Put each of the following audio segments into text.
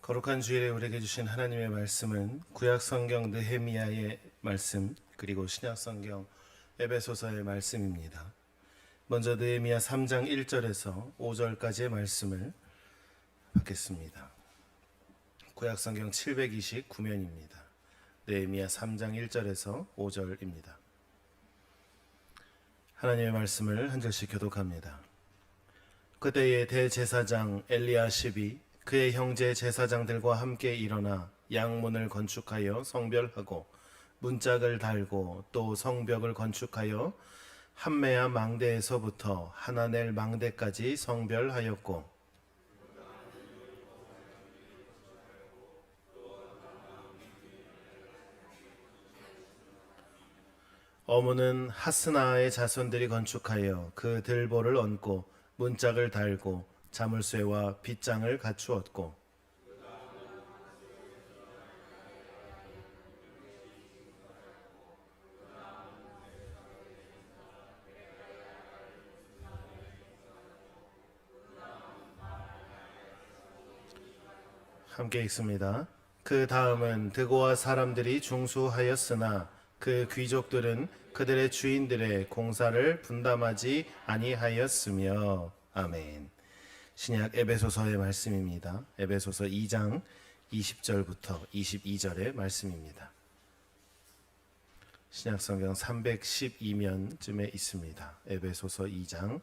거룩한 주일에 우리에게 주신 하나님의 말씀은 구약성경 느헤미야의 말씀 그리고 신약성경 에베소서의 말씀입니다. 먼저 느헤미야 3장 1절에서 5절까지의 말씀을 받겠습니다. 구약성경 729면입니다. 느헤미야 3장 1절에서 5절입니다. 하나님의 말씀을 한 절씩 교독합니다. 그때의 대제사장 엘리야십이 그의 형제 제사장들과 함께 일어나 양문을 건축하여 성별하고 문짝을 달고 또 성벽을 건축하여 함메야 망대에서부터 하나넬 망대까지 성별하였고 어문은 하스나의 자손들이 건축하여 그 들보를 얹고 문짝을 달고 자물쇠와 빗장을 갖추었고 함께 읽습니다. 그 다음은 드고아 사람들이 중수하였으나 그 귀족들은 그들의 주인들의 공사를 분담하지 아니하였으며. 아멘. 신약 에베소서의 말씀입니다. 에베소서 2장 20절부터 22절의 말씀입니다. 신약성경 312면쯤에 있습니다. 에베소서 2장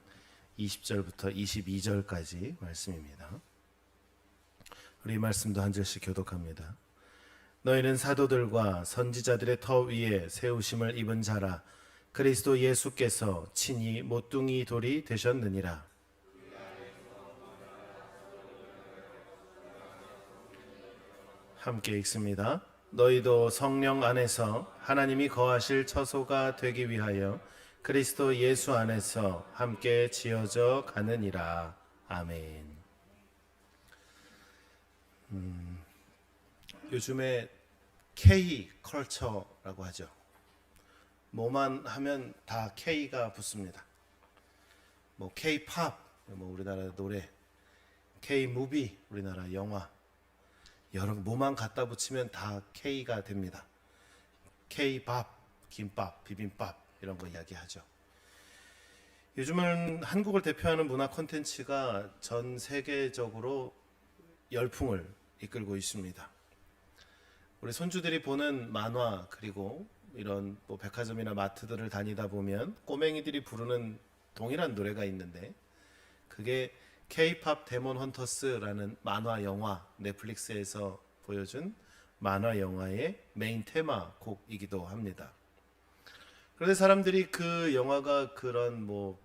20절부터 22절까지 말씀입니다. 우리 말씀도 한 절씩 교독합니다. 너희는 사도들과 선지자들의 터 위에 세우심을 입은 자라. 그리스도 예수께서 친히 모퉁이 돌이 되셨느니라. 함께 읽습니다. 너희도 성령 안에서 하나님이 거하실 처소가 되기 위하여 그리스도 예수 안에서 함께 지어져 가느니라. 아멘. 요즘에 K 컬처라고 하죠. 뭐만 하면 다 K가 붙습니다. 뭐 K 팝, 뭐 우리나라 노래, K 무비, 우리나라 영화. 여러 뭐만 갖다 붙이면 다 K가 됩니다. K밥, 김밥, 비빔밥 이런 거 이야기하죠. 요즘은 한국을 대표하는 문화 콘텐츠가 전 세계적으로 열풍을 이끌고 있습니다. 우리 손주들이 보는 만화 그리고 이런 뭐 백화점이나 마트들을 다니다 보면 꼬맹이들이 부르는 동일한 노래가 있는데 그게 K-팝 데몬 헌터스라는 만화 영화 넷플릭스에서 보여준 만화 영화의 메인 테마 곡이기도 합니다. 그런데 사람들이 그 영화가 그런 뭐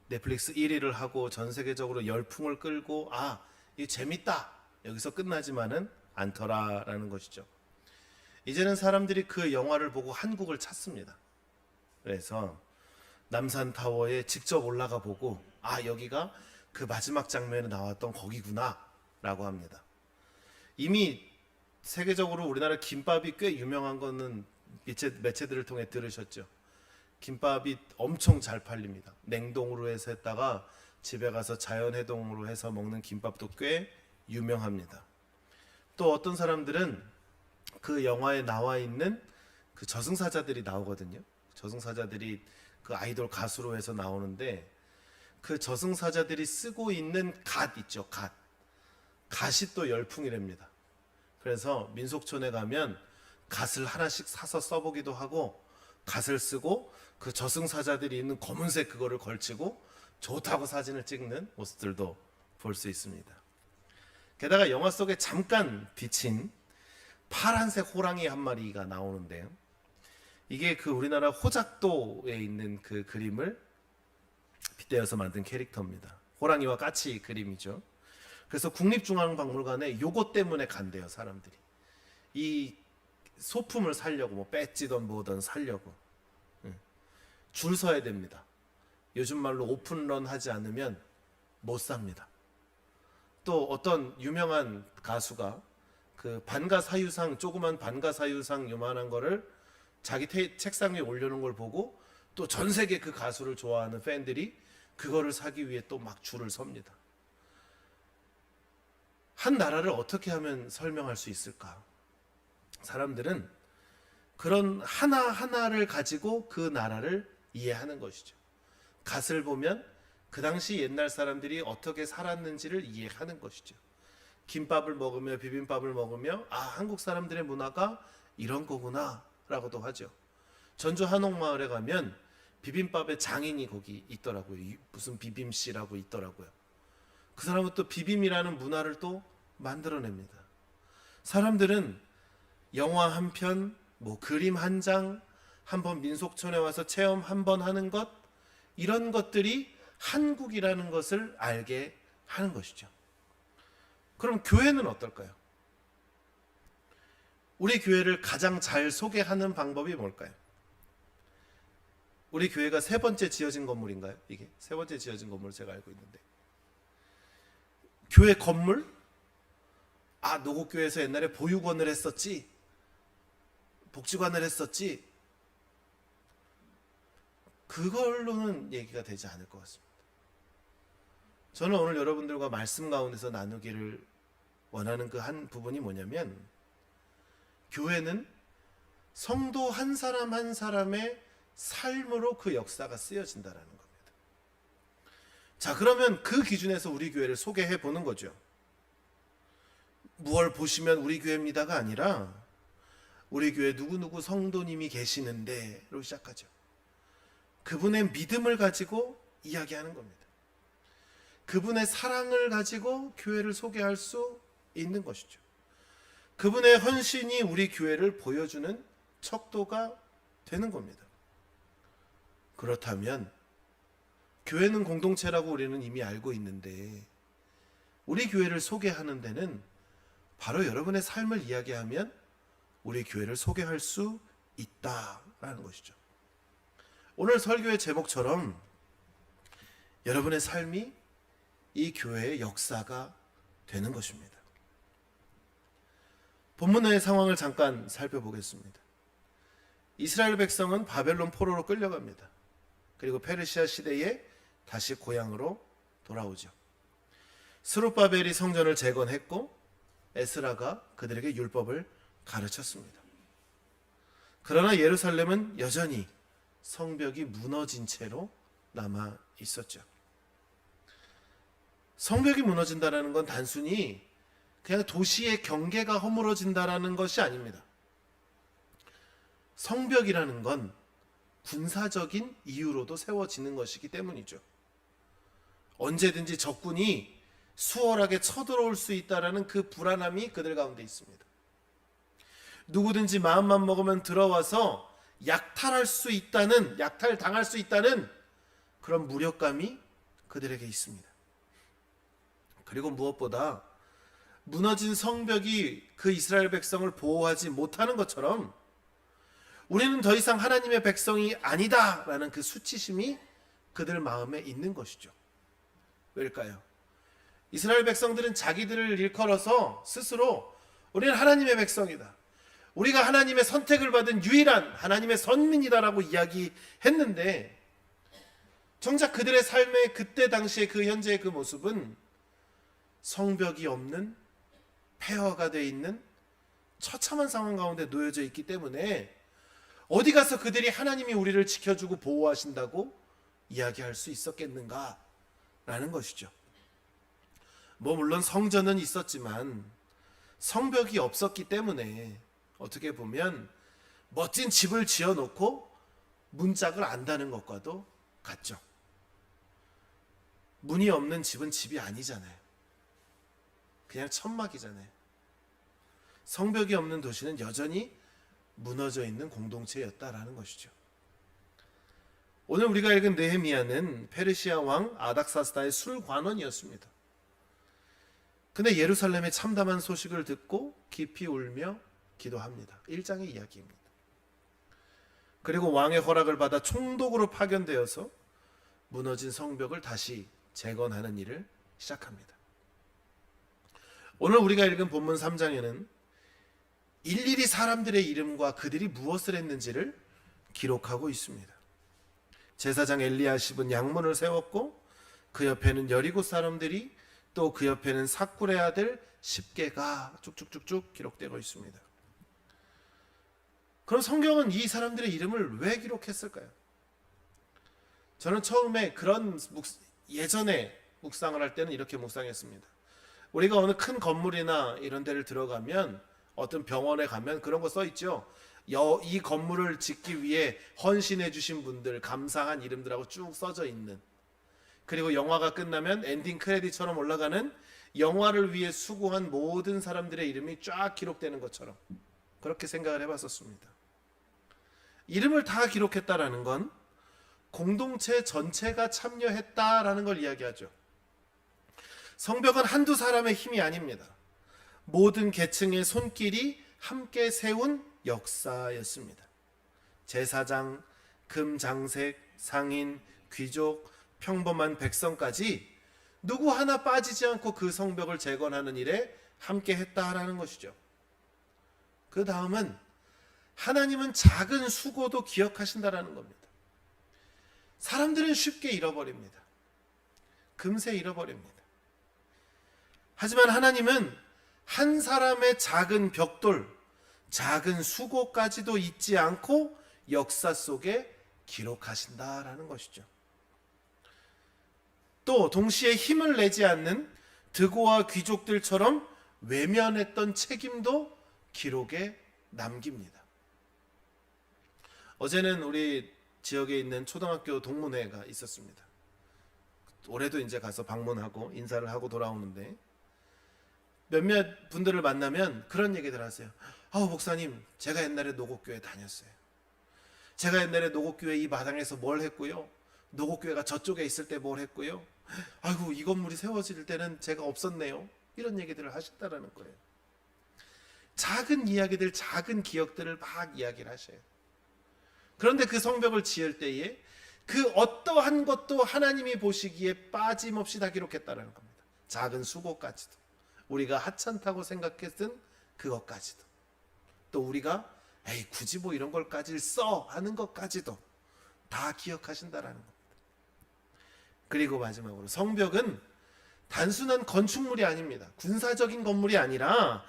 넷플릭스 1위를 하고 전 세계적으로 열풍을 끌고 이거 재밌다 여기서 끝나지만은 않더라라는 것이죠. 이제는 사람들이 그 영화를 보고 한국을 찾습니다. 그래서 남산타워에 직접 올라가 보고 여기가 그 마지막 장면에 나왔던 거기구나 라고 합니다. 이미 세계적으로 우리나라 김밥이 꽤 유명한 거는 매체들을 통해 들으셨죠. 김밥이 엄청 잘 팔립니다. 냉동으로 해서 했다가 집에 가서 자연해동으로 해서 먹는 김밥도 꽤 유명합니다. 또 어떤 사람들은 그 영화에 나와 있는 그 저승사자들이 나오거든요. 저승사자들이 그 아이돌 가수로 해서 나오는데 그 저승사자들이 쓰고 있는 갓 있죠. 갓이 또 열풍이랍니다. 그래서 민속촌에 가면 갓을 하나씩 사서 써보기도 하고 갓을 쓰고 그 저승사자들이 있는 검은색 그거를 걸치고 좋다고 사진을 찍는 모습들도 볼 수 있습니다. 게다가 영화 속에 잠깐 비친 파란색 호랑이 한 마리가 나오는데요. 이게 그 우리나라 호작도에 있는 그 그림을 빗대어서 만든 캐릭터입니다. 호랑이와 까치 그림이죠. 그래서 국립중앙박물관에 요것 때문에 간대요, 사람들이. 이 소품을 사려고 뭐 배지든 뭐든 사려고 줄 서야 됩니다. 요즘 말로 오픈런 하지 않으면 못 삽니다. 또 어떤 유명한 가수가 그 반가사유상 조그만 반가사유상 요만한 거를 자기 책상 위에 올려놓은 걸 보고 또 전 세계 그 가수를 좋아하는 팬들이 그거를 사기 위해 또 막 줄을 섭니다. 한 나라를 어떻게 하면 설명할 수 있을까? 사람들은 그런 하나하나를 가지고 그 나라를 이해하는 것이죠. 갓을 보면 그 당시 옛날 사람들이 어떻게 살았는지를 이해하는 것이죠. 김밥을 먹으며 비빔밥을 먹으며 한국 사람들의 문화가 이런 거구나 라고도 하죠. 전주 한옥마을에 가면 비빔밥의 장인이 거기 있더라고요. 무슨 비빔씨라고 있더라고요. 그 사람은 또 비빔이라는 문화를 또 만들어냅니다. 사람들은 영화 한 편, 그림 한 장, 한번 민속촌에 와서 체험 한 번 하는 것, 이런 것들이 한국이라는 것을 알게 하는 것이죠. 그럼 교회는 어떨까요? 우리 교회를 가장 잘 소개하는 방법이 뭘까요? 우리 교회가 세 번째 지어진 건물인가요? 이게 세 번째 지어진 건물 제가 알고 있는데, 교회 건물? 노곡교회에서 옛날에 보육원을 했었지, 복지관을 했었지, 그걸로는 얘기가 되지 않을 것 같습니다. 저는 오늘 여러분들과 말씀 가운데서 나누기를 원하는 그 한 부분이 뭐냐면, 교회는 성도 한 사람 한 사람의 삶으로 그 역사가 쓰여진다라는 겁니다. 자, 그러면 그 기준에서 우리 교회를 소개해 보는 거죠. 무얼 보시면 우리 교회입니다가 아니라 우리 교회 누구누구 성도님이 계시는데로 시작하죠. 그분의 믿음을 가지고 이야기하는 겁니다. 그분의 사랑을 가지고 교회를 소개할 수 있는 것이죠. 그분의 헌신이 우리 교회를 보여주는 척도가 되는 겁니다. 그렇다면 교회는 공동체라고 우리는 이미 알고 있는데, 우리 교회를 소개하는 데는 바로 여러분의 삶을 이야기하면 우리 교회를 소개할 수 있다라는 것이죠. 오늘 설교의 제목처럼 여러분의 삶이 이 교회의 역사가 되는 것입니다. 본문의 상황을 잠깐 살펴보겠습니다. 이스라엘 백성은 바벨론 포로로 끌려갑니다. 그리고 페르시아 시대에 다시 고향으로 돌아오죠. 스룹바벨이 성전을 재건했고 에스라가 그들에게 율법을 가르쳤습니다. 그러나 예루살렘은 여전히 성벽이 무너진 채로 남아 있었죠. 성벽이 무너진다는 건 단순히 그냥 도시의 경계가 허물어진다는 것이 아닙니다. 성벽이라는 건 군사적인 이유로도 세워지는 것이기 때문이죠. 언제든지 적군이 수월하게 쳐들어올 수 있다는 그 불안함이 그들 가운데 있습니다. 누구든지 마음만 먹으면 들어와서 약탈당할 수 있다는 그런 무력감이 그들에게 있습니다. 그리고 무엇보다 무너진 성벽이 그 이스라엘 백성을 보호하지 못하는 것처럼 우리는 더 이상 하나님의 백성이 아니다라는 그 수치심이 그들 마음에 있는 것이죠. 왜일까요? 이스라엘 백성들은 자기들을 일컬어서 스스로 우리는 하나님의 백성이다, 우리가 하나님의 선택을 받은 유일한 하나님의 선민이다라고 이야기했는데, 정작 그들의 삶의 그때 당시의 그 현재의 그 모습은 성벽이 없는 폐허가 되어 있는 처참한 상황 가운데 놓여져 있기 때문에 어디 가서 그들이 하나님이 우리를 지켜주고 보호하신다고 이야기할 수 있었겠는가 라는 것이죠. 물론 성전은 있었지만 성벽이 없었기 때문에 어떻게 보면 멋진 집을 지어놓고 문짝을 안다는 것과도 같죠. 문이 없는 집은 집이 아니잖아요. 그냥 천막이잖아요. 성벽이 없는 도시는 여전히 무너져 있는 공동체였다라는 것이죠. 오늘 우리가 읽은 느헤미야는 페르시아 왕 아닥사스다의 술관원이었습니다. 근데 예루살렘의 참담한 소식을 듣고 깊이 울며 기도합니다. 1장의 이야기입니다. 그리고 왕의 허락을 받아 총독으로 파견되어서 무너진 성벽을 다시 재건하는 일을 시작합니다. 오늘 우리가 읽은 본문 3장에는 일일이 사람들의 이름과 그들이 무엇을 했는지를 기록하고 있습니다. 제사장 엘리야십은 양문을 세웠고 그 옆에는 여리고 사람들이, 또 그 옆에는 삭굴의 아들 10개가 쭉쭉쭉쭉 기록되고 있습니다. 그럼 성경은 이 사람들의 이름을 왜 기록했을까요? 저는 처음에 예전에 묵상을 할 때는 이렇게 묵상했습니다. 우리가 어느 큰 건물이나 이런 데를 들어가면, 어떤 병원에 가면 그런 거 써 있죠. 이 건물을 짓기 위해 헌신해 주신 분들, 감사한 이름들하고 쭉 써져 있는, 그리고 영화가 끝나면 엔딩 크레딧처럼 올라가는 영화를 위해 수고한 모든 사람들의 이름이 쫙 기록되는 것처럼 그렇게 생각을 해봤었습니다. 이름을 다 기록했다라는 건 공동체 전체가 참여했다라는 걸 이야기하죠. 성벽은 한두 사람의 힘이 아닙니다. 모든 계층의 손길이 함께 세운 역사였습니다. 제사장, 금장색, 상인, 귀족, 평범한 백성까지 누구 하나 빠지지 않고 그 성벽을 재건하는 일에 함께 했다라는 것이죠. 그 다음은 하나님은 작은 수고도 기억하신다라는 겁니다. 사람들은 쉽게 잃어버립니다. 금세 잃어버립니다. 하지만 하나님은 한 사람의 작은 벽돌, 작은 수고까지도 잊지 않고 역사 속에 기록하신다라는 것이죠. 또 동시에 힘을 내지 않는 드고와 귀족들처럼 외면했던 책임도 기록에 남깁니다. 어제는 우리 지역에 있는 초등학교 동문회가 있었습니다. 올해도 이제 가서 방문하고 인사를 하고 돌아오는데, 몇몇 분들을 만나면 그런 얘기들 하세요. 목사님, 제가 옛날에 노곡교회 다녔어요. 제가 옛날에 노곡교회 이 마당에서 뭘 했고요, 노곡교회가 저쪽에 있을 때 뭘 했고요, 아이고 이 건물이 세워질 때는 제가 없었네요. 이런 얘기들을 하신다라는 거예요. 작은 이야기들, 작은 기억들을 막 이야기를 하셔요. 그런데 그 성벽을 지을 때에 그 어떠한 것도 하나님이 보시기에 빠짐없이 다 기록했다는 겁니다. 작은 수고까지도, 우리가 하찮다고 생각했던 그것까지도, 또 우리가 굳이 뭐 이런 걸까지 써 하는 것까지도 다 기억하신다라는 겁니다. 그리고 마지막으로 성벽은 단순한 건축물이 아닙니다. 군사적인 건물이 아니라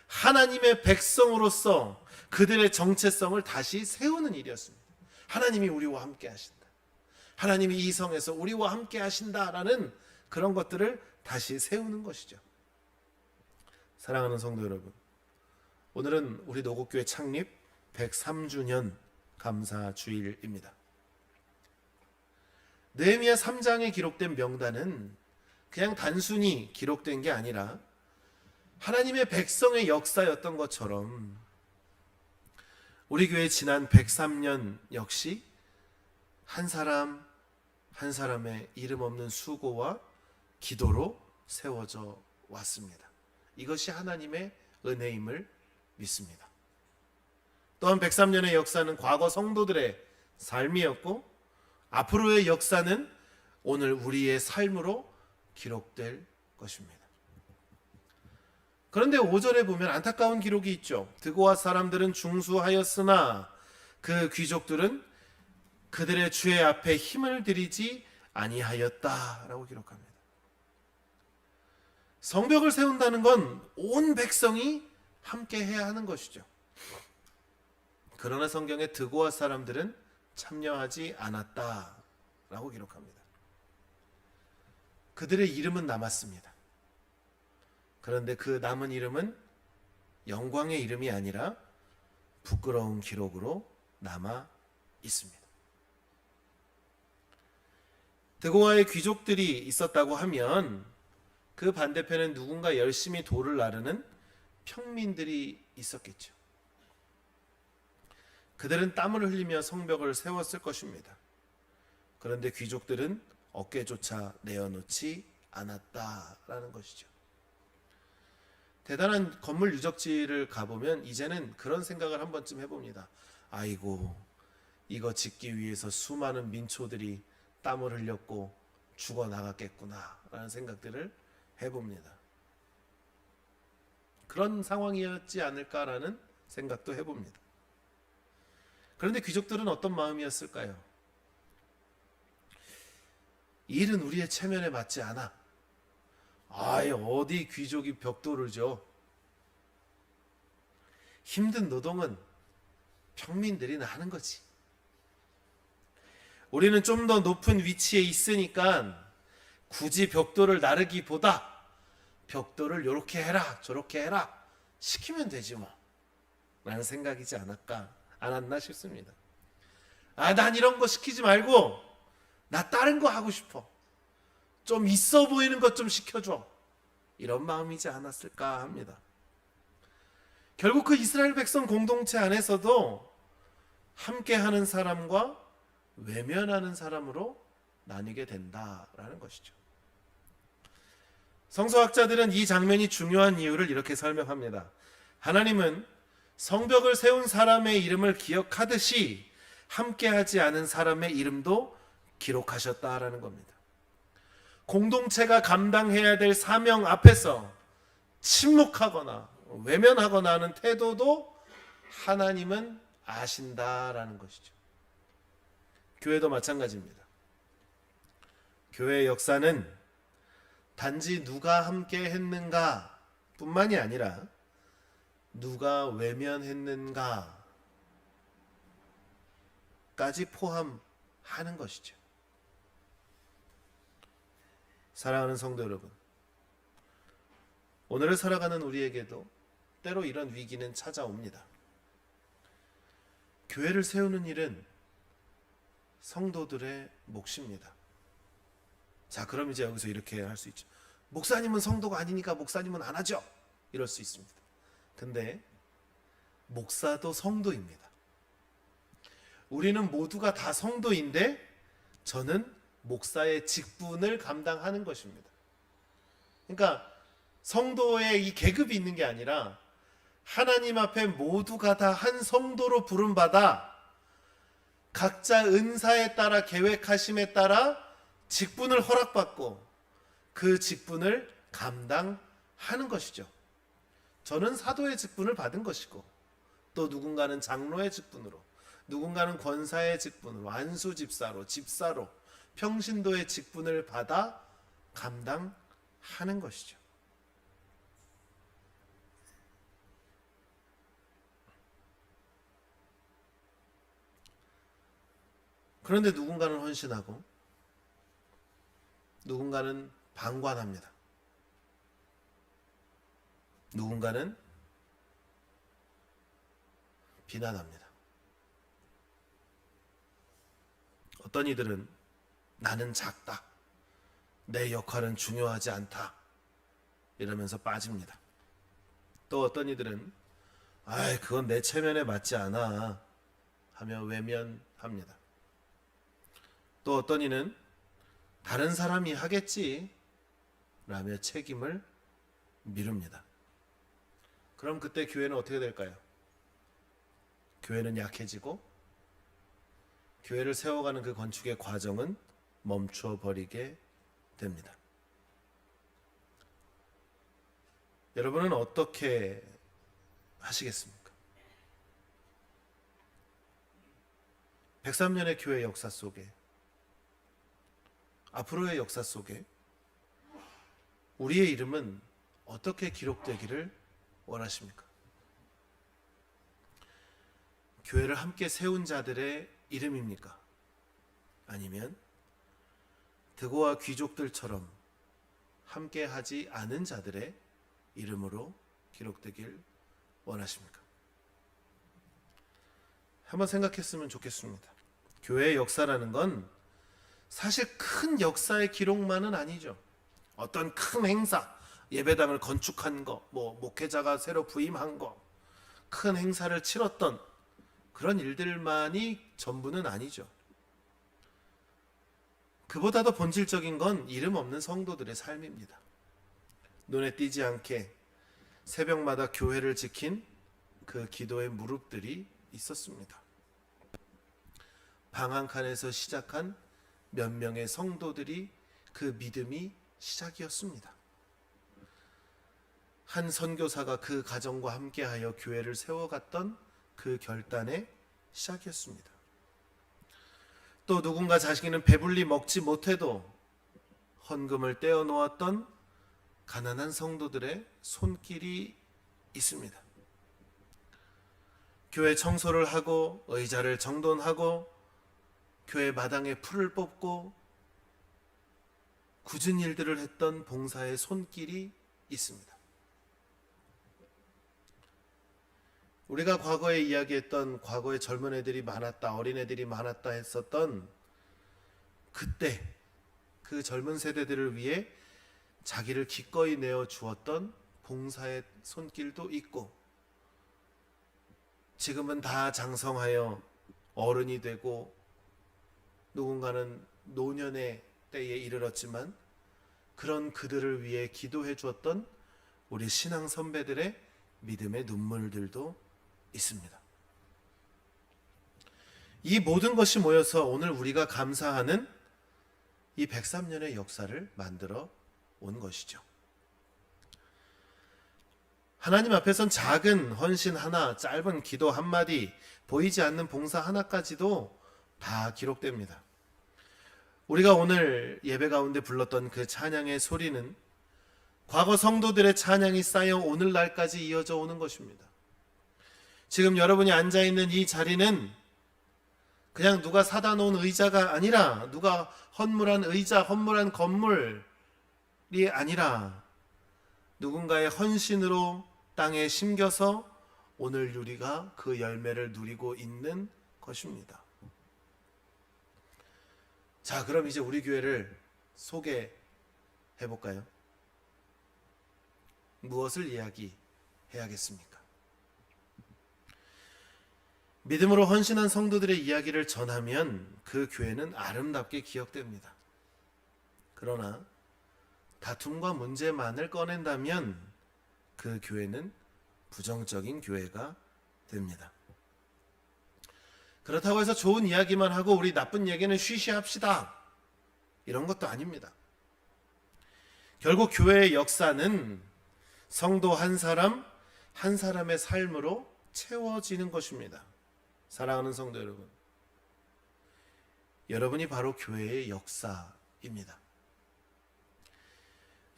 하나님의 백성으로서 그들의 정체성을 다시 세우는 일이었습니다. 하나님이 우리와 함께 하신다, 하나님이 이 성에서 우리와 함께 하신다라는 그런 것들을 다시 세우는 것이죠. 사랑하는 성도 여러분, 오늘은 우리 노곡교회 창립 103주년 감사 주일입니다. 느헤미야 3장에 기록된 명단은 그냥 단순히 기록된 게 아니라 하나님의 백성의 역사였던 것처럼 우리 교회 지난 103년 역시 한 사람 한 사람의 이름 없는 수고와 기도로 세워져 왔습니다. 이것이 하나님의 은혜임을 믿습니다. 또한 103년의 역사는 과거 성도들의 삶이었고, 앞으로의 역사는 오늘 우리의 삶으로 기록될 것입니다. 그런데 5절에 보면 안타까운 기록이 있죠. 드고아 사람들은 중수하였으나 그 귀족들은 그들의 주의 앞에 힘을 들이지 아니하였다라고 기록합니다. 성벽을 세운다는 건 온 백성이 함께 해야 하는 것이죠. 그러나 성경에 드고아 사람들은 참여하지 않았다라고 기록합니다. 그들의 이름은 남았습니다. 그런데 그 남은 이름은 영광의 이름이 아니라 부끄러운 기록으로 남아 있습니다. 드고아의 귀족들이 있었다고 하면 그 반대편엔 누군가 열심히 돌을 나르는 평민들이 있었겠죠. 그들은 땀을 흘리며 성벽을 세웠을 것입니다. 그런데 귀족들은 어깨조차 내어놓지 않았다라는 것이죠. 대단한 건물 유적지를 가보면 이제는 그런 생각을 한 번쯤 해봅니다. 아이고, 이거 짓기 위해서 수많은 민초들이 땀을 흘렸고 죽어나갔겠구나 라는 생각들을 해봅니다. 그런 상황이었지 않을까라는 생각도 해봅니다. 그런데 귀족들은 어떤 마음이었을까요? 이 일은 우리의 체면에 맞지 않아. 아이, 어디 귀족이 벽돌을 줘. 힘든 노동은 평민들이 하는 거지. 우리는 좀 더 높은 위치에 있으니까 굳이 벽돌을 나르기보다 벽돌을 요렇게 해라 저렇게 해라 시키면 되지 뭐 라는 생각이지 않았나 싶습니다. 난 이런 거 시키지 말고 나 다른 거 하고 싶어. 좀 있어 보이는 것 좀 시켜줘. 이런 마음이지 않았을까 합니다. 결국 그 이스라엘 백성 공동체 안에서도 함께하는 사람과 외면하는 사람으로 나뉘게 된다라는 것이죠. 성서학자들은 이 장면이 중요한 이유를 이렇게 설명합니다. 하나님은 성벽을 세운 사람의 이름을 기억하듯이 함께하지 않은 사람의 이름도 기록하셨다라는 겁니다. 공동체가 감당해야 될 사명 앞에서 침묵하거나 외면하거나 하는 태도도 하나님은 아신다라는 것이죠. 교회도 마찬가지입니다. 교회의 역사는 단지 누가 함께 했는가 뿐만이 아니라 누가 외면했는가 까지 포함하는 것이죠. 사랑하는 성도 여러분, 오늘을 살아가는 우리에게도 때로 이런 위기는 찾아옵니다. 교회를 세우는 일은 성도들의 몫입니다. 자, 그럼 이제 여기서 이렇게 할 수 있죠. 목사님은 성도가 아니니까 목사님은 안 하죠. 이럴 수 있습니다. 근데 목사도 성도입니다. 우리는 모두가 다 성도인데 저는 목사의 직분을 감당하는 것입니다. 그러니까 성도의 이 계급이 있는 게 아니라 하나님 앞에 모두가 다 한 성도로 부름받아 각자 은사에 따라 계획하심에 따라 직분을 허락받고 그 직분을 감당하는 것이죠. 저는 사도의 직분을 받은 것이고 또 누군가는 장로의 직분으로, 누군가는 권사의 직분으로, 안수집사로, 집사로, 평신도의 직분을 받아 감당하는 것이죠. 그런데 누군가는 헌신하고 누군가는 방관합니다. 누군가는 비난합니다. 어떤 이들은 나는 작다, 내 역할은 중요하지 않다 이러면서 빠집니다. 또 어떤 이들은 그건 내 체면에 맞지 않아 하며 외면합니다. 또 어떤 이는 다른 사람이 하겠지 라며 책임을 미룹니다. 그럼 그때 교회는 어떻게 될까요? 교회는 약해지고 교회를 세워가는 그 건축의 과정은 멈춰버리게 됩니다. 여러분은 어떻게 하시겠습니까? 103년의 교회 역사 속에, 앞으로의 역사 속에 우리의 이름은 어떻게 기록되기를 원하십니까? 교회를 함께 세운 자들의 이름입니까? 아니면 드고와 귀족들처럼 함께 하지 않은 자들의 이름으로 기록되길 원하십니까? 한번 생각했으면 좋겠습니다. 교회의 역사라는 건 사실 큰 역사의 기록만은 아니죠. 어떤 큰 행사, 예배당을 건축한 거, 목회자가 새로 부임한 거, 큰 행사를 치렀던 그런 일들만이 전부는 아니죠. 그보다도 본질적인 건 이름 없는 성도들의 삶입니다. 눈에 띄지 않게 새벽마다 교회를 지킨 그 기도의 무릎들이 있었습니다. 방 한 칸에서 시작한 몇 명의 성도들이 그 믿음이 시작이었습니다. 한 선교사가 그 가정과 함께하여 교회를 세워갔던 그 결단의 시작이었습니다. 또 누군가 자신은 배불리 먹지 못해도 헌금을 떼어 놓았던 가난한 성도들의 손길이 있습니다. 교회 청소를 하고 의자를 정돈하고 교회 마당에 풀을 뽑고 굳은 일들을 했던 봉사의 손길이 있습니다. 우리가 과거에 이야기했던 과거에 젊은 애들이 많았다, 어린 애들이 많았다 했었던 그때 그 젊은 세대들을 위해 자기를 기꺼이 내어 주었던 봉사의 손길도 있고, 지금은 다 장성하여 어른이 되고 누군가는 노년의 때에 이르렀지만 그런 그들을 위해 기도해 주었던 우리 신앙 선배들의 믿음의 눈물들도 있습니다. 이 모든 것이 모여서 오늘 우리가 감사하는 이 103년의 역사를 만들어 온 것이죠. 하나님 앞에선 작은 헌신 하나, 짧은 기도 한마디, 보이지 않는 봉사 하나까지도 다 기록됩니다. 우리가 오늘 예배 가운데 불렀던 그 찬양의 소리는 과거 성도들의 찬양이 쌓여 오늘날까지 이어져 오는 것입니다. 지금 여러분이 앉아있는 이 자리는 그냥 누가 사다 놓은 의자가 아니라, 누가 헌물한 의자, 헌물한 건물이 아니라 누군가의 헌신으로 땅에 심겨서 오늘 우리가 그 열매를 누리고 있는 것입니다. 자, 그럼 이제 우리 교회를 소개해 볼까요? 무엇을 이야기해야겠습니까? 믿음으로 헌신한 성도들의 이야기를 전하면 그 교회는 아름답게 기억됩니다. 그러나 다툼과 문제만을 꺼낸다면 그 교회는 부정적인 교회가 됩니다. 그렇다고 해서 좋은 이야기만 하고 우리 나쁜 얘기는 쉬쉬합시다, 이런 것도 아닙니다. 결국 교회의 역사는 성도 한 사람 한 사람의 삶으로 채워지는 것입니다. 사랑하는 성도 여러분, 여러분이 바로 교회의 역사입니다.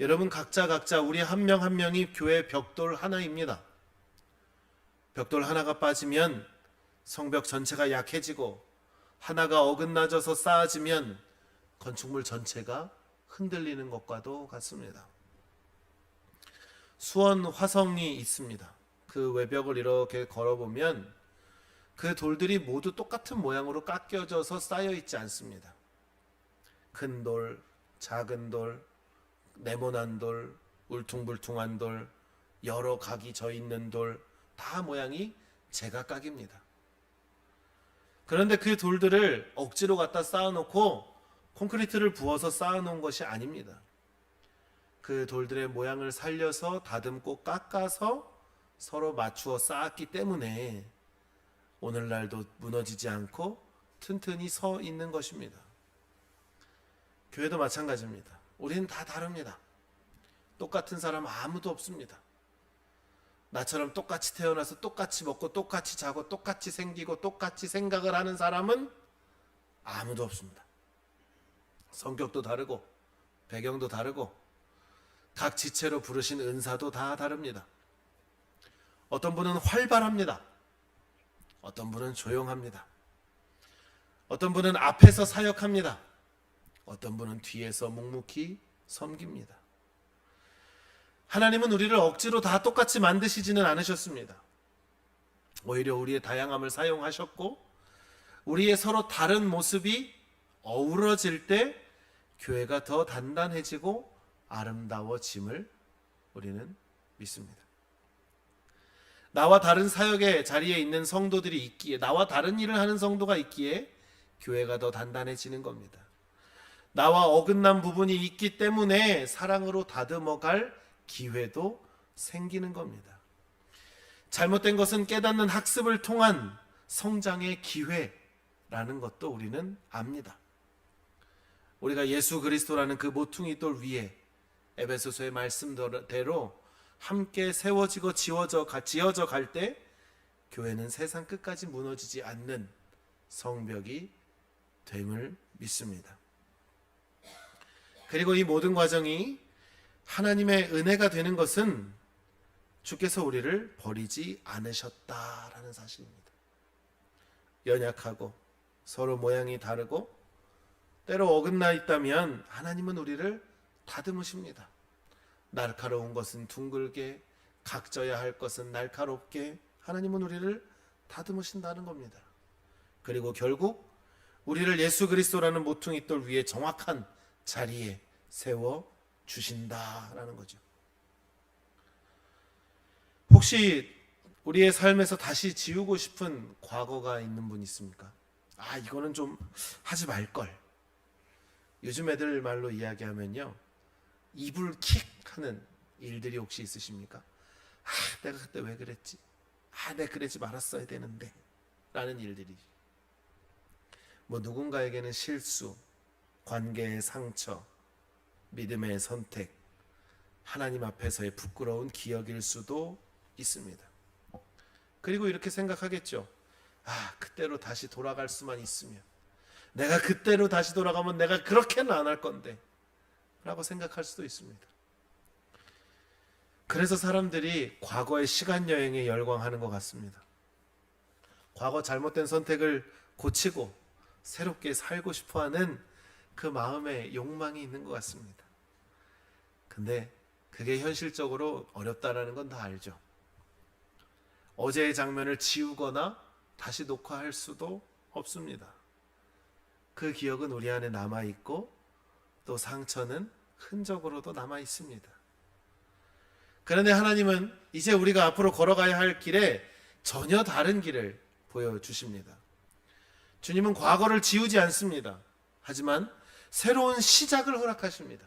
여러분 각자 우리 한 명 한 명이 교회 벽돌 하나입니다. 벽돌 하나가 빠지면 성벽 전체가 약해지고, 하나가 어긋나져서 쌓아지면 건축물 전체가 흔들리는 것과도 같습니다. 수원 화성이 있습니다. 그 외벽을 이렇게 걸어보면 그 돌들이 모두 똑같은 모양으로 깎여져서 쌓여 있지 않습니다. 큰 돌, 작은 돌, 네모난 돌, 울퉁불퉁한 돌, 여러 각이 져 있는 돌, 다 모양이 제각각입니다. 그런데 그 돌들을 억지로 갖다 쌓아놓고 콘크리트를 부어서 쌓아놓은 것이 아닙니다. 그 돌들의 모양을 살려서 다듬고 깎아서 서로 맞추어 쌓았기 때문에 오늘날도 무너지지 않고 튼튼히 서 있는 것입니다. 교회도 마찬가지입니다. 우리는 다 다릅니다. 똑같은 사람 아무도 없습니다. 나처럼 똑같이 태어나서 똑같이 먹고 똑같이 자고 똑같이 생기고 똑같이 생각을 하는 사람은 아무도 없습니다. 성격도 다르고 배경도 다르고 각 지체로 부르신 은사도 다 다릅니다. 어떤 분은 활발합니다. 어떤 분은 조용합니다. 어떤 분은 앞에서 사역합니다. 어떤 분은 뒤에서 묵묵히 섬깁니다. 하나님은 우리를 억지로 다 똑같이 만드시지는 않으셨습니다. 오히려 우리의 다양함을 사용하셨고, 우리의 서로 다른 모습이 어우러질 때 교회가 더 단단해지고 아름다워짐을 우리는 믿습니다. 나와 다른 사역의 자리에 있는 성도들이 있기에, 나와 다른 일을 하는 성도가 있기에 교회가 더 단단해지는 겁니다. 나와 어긋난 부분이 있기 때문에 사랑으로 다듬어갈 기회도 생기는 겁니다. 잘못된 것은 깨닫는 학습을 통한 성장의 기회라는 것도 우리는 압니다. 우리가 예수 그리스도라는 그 모퉁이 돌 위에 에베소서의 말씀대로 함께 세워지고 지어져 갈 때 교회는 세상 끝까지 무너지지 않는 성벽이 됨을 믿습니다. 그리고 이 모든 과정이 하나님의 은혜가 되는 것은 주께서 우리를 버리지 않으셨다라는 사실입니다. 연약하고 서로 모양이 다르고 때로 어긋나 있다면 하나님은 우리를 다듬으십니다. 날카로운 것은 둥글게, 각져야 할 것은 날카롭게 하나님은 우리를 다듬으신다는 겁니다. 그리고 결국 우리를 예수 그리스도라는 모퉁이 돌 위에 정확한 자리에 세워 주신다라는 거죠. 혹시 우리의 삶에서 다시 지우고 싶은 과거가 있는 분 있습니까? 이거는 좀 하지 말걸. 요즘 애들 말로 이야기하면요, 이불킥 하는 일들이 혹시 있으십니까? 내가 그때 왜 그랬지? 내가 그러지 말았어야 되는데 라는 일들이, 누군가에게는 실수, 관계의 상처, 믿음의 선택, 하나님 앞에서의 부끄러운 기억일 수도 있습니다. 그리고 이렇게 생각하겠죠. 그때로 다시 돌아갈 수만 있으면, 내가 그때로 다시 돌아가면 내가 그렇게는 안 할 건데 라고 생각할 수도 있습니다. 그래서 사람들이 과거의 시간여행에 열광하는 것 같습니다. 과거 잘못된 선택을 고치고 새롭게 살고 싶어하는 그 마음의 욕망이 있는 것 같습니다. 근데 그게 현실적으로 어렵다라는 건 다 알죠. 어제의 장면을 지우거나 다시 녹화할 수도 없습니다. 그 기억은 우리 안에 남아있고 또 상처는 흔적으로도 남아있습니다. 그런데 하나님은 이제 우리가 앞으로 걸어가야 할 길에 전혀 다른 길을 보여주십니다. 주님은 과거를 지우지 않습니다. 하지만 새로운 시작을 허락하십니다.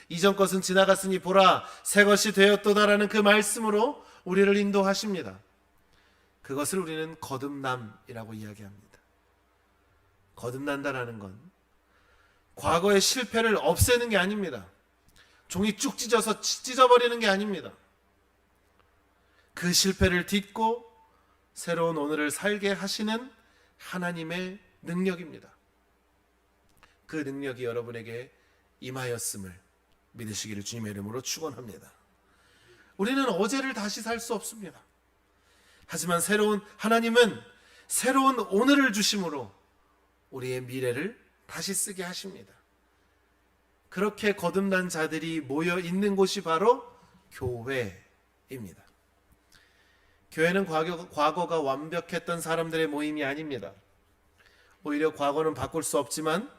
이전 것은 지나갔으니 보라 새 것이 되었도다라는 그 말씀으로 우리를 인도하십니다. 그것을 우리는 거듭남이라고 이야기합니다. 거듭난다라는 건 과거의 실패를 없애는 게 아닙니다. 종이 쭉 찢어서 찢어버리는 게 아닙니다. 그 실패를 딛고 새로운 오늘을 살게 하시는 하나님의 능력입니다. 그 능력이 여러분에게 임하였음을 믿으시기를 주님의 이름으로 축원합니다. 우리는 어제를 다시 살 수 없습니다. 하지만 하나님은 새로운 오늘을 주심으로 우리의 미래를 다시 쓰게 하십니다. 그렇게 거듭난 자들이 모여 있는 곳이 바로 교회입니다. 교회는 과거가 완벽했던 사람들의 모임이 아닙니다. 오히려 과거는 바꿀 수 없지만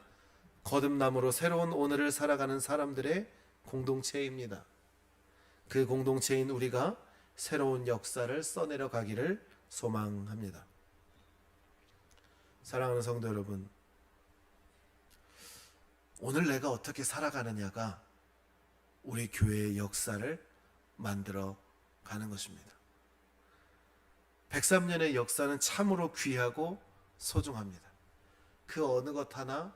거듭남으로 새로운 오늘을 살아가는 사람들의 공동체입니다. 그 공동체인 우리가 새로운 역사를 써내려 가기를 소망합니다. 사랑하는 성도 여러분, 오늘 내가 어떻게 살아가느냐가 우리 교회의 역사를 만들어 가는 것입니다. 103년의 역사는 참으로 귀하고 소중합니다. 그 어느 것 하나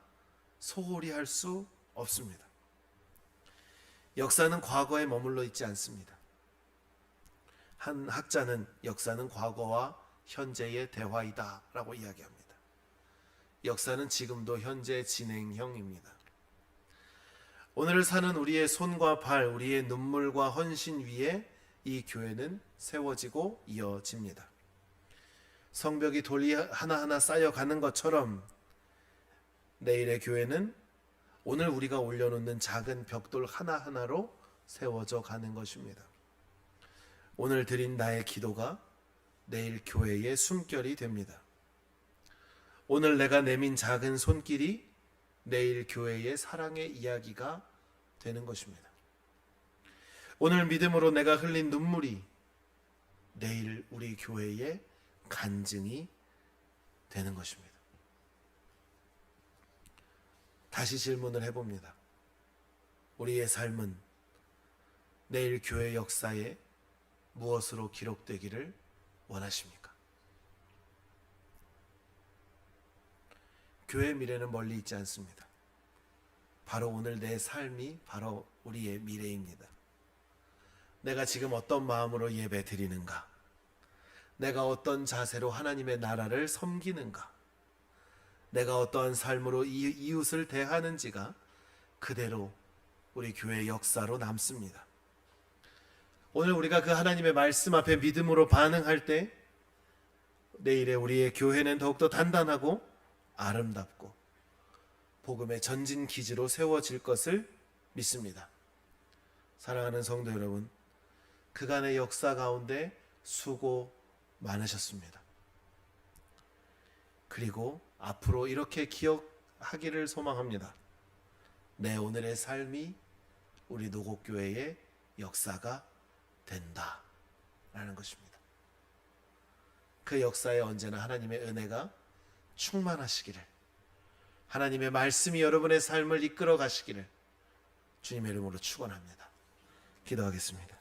소홀히 할 수 없습니다. 역사는 과거에 머물러 있지 않습니다. 한 학자는 역사는 과거와 현재의 대화이다 라고 이야기합니다. 역사는 지금도 현재 진행형입니다. 오늘을 사는 우리의 손과 발, 우리의 눈물과 헌신 위에 이 교회는 세워지고 이어집니다. 성벽이 돌이 하나하나 쌓여가는 것처럼 내일의 교회는 오늘 우리가 올려놓는 작은 벽돌 하나하나로 세워져 가는 것입니다. 오늘 드린 나의 기도가 내일 교회의 숨결이 됩니다. 오늘 내가 내민 작은 손길이 내일 교회의 사랑의 이야기가 되는 것입니다. 오늘 믿음으로 내가 흘린 눈물이 내일 우리 교회의 간증이 되는 것입니다. 다시 질문을 해봅니다. 우리의 삶은 내일 교회 역사에 무엇으로 기록되기를 원하십니까? 교회의 미래는 멀리 있지 않습니다. 바로 오늘 내 삶이 바로 우리의 미래입니다. 내가 지금 어떤 마음으로 예배 드리는가? 내가 어떤 자세로 하나님의 나라를 섬기는가? 내가 어떠한 삶으로 이웃을 대하는지가 그대로 우리 교회의 역사로 남습니다. 오늘 우리가 그 하나님의 말씀 앞에 믿음으로 반응할 때 내일의 우리의 교회는 더욱더 단단하고 아름답고 복음의 전진 기지로 세워질 것을 믿습니다. 사랑하는 성도 여러분, 그간의 역사 가운데 수고 많으셨습니다. 그리고 앞으로 이렇게 기억하기를 소망합니다. 내 오늘의 삶이 우리 노곡교회의 역사가 된다 라는 것입니다. 그 역사에 언제나 하나님의 은혜가 충만하시기를, 하나님의 말씀이 여러분의 삶을 이끌어 가시기를 주님의 이름으로 축원합니다. 기도하겠습니다.